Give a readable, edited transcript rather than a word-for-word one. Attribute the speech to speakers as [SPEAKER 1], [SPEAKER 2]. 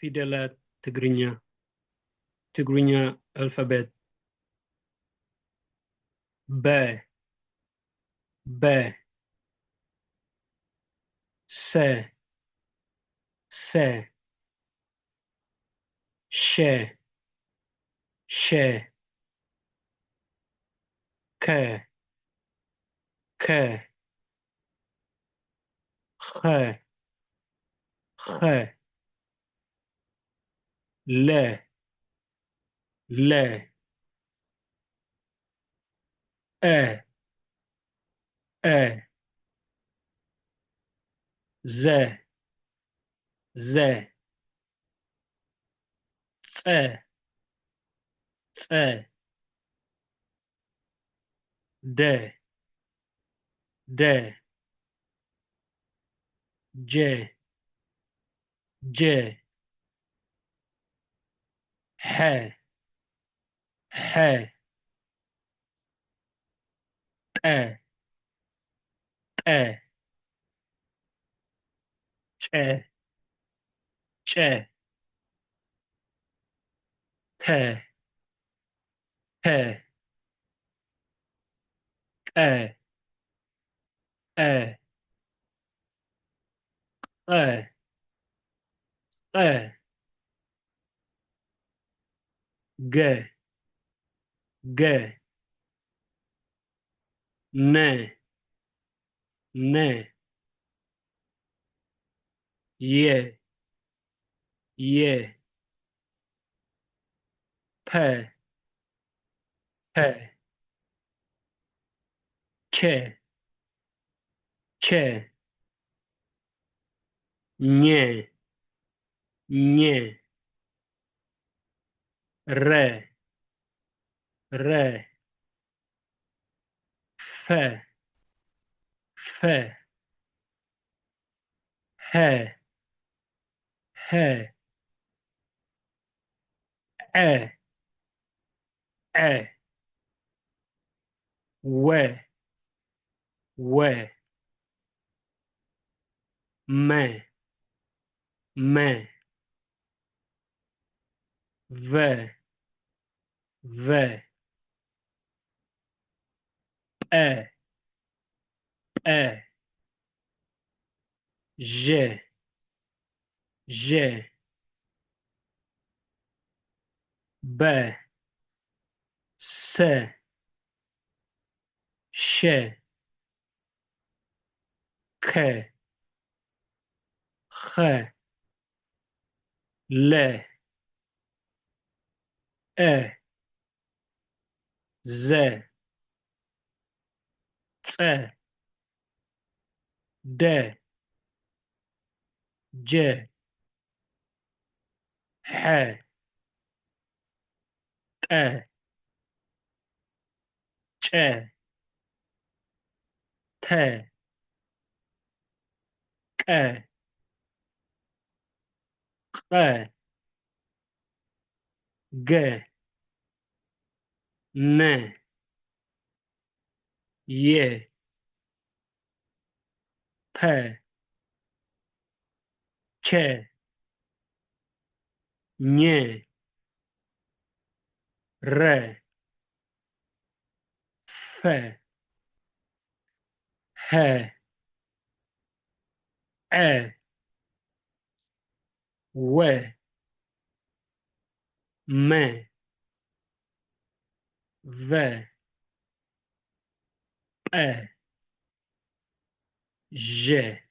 [SPEAKER 1] ፊደላት ትግርኛ አልፋቤት በ ሰ ሸ ከ ኸ ለ እ ዘ ጸ ደ ጀ ሐ ጠ ጨ ተ ቀ ገ ነ የ ፐ ቸ ኘ ረ ፈ ሀ አ ወ መ ቨ ጰ ዠ በ ሰ ሸ ከ ኸ ለ ዘ ጸ ደ ጀ ሐ ጠ ጨ ተ ቀ ቐ ገ ነ የ ፐ ቸ ኘ ረ ፈ ሀ ዐ ወ መ ቨ ጰ ዠ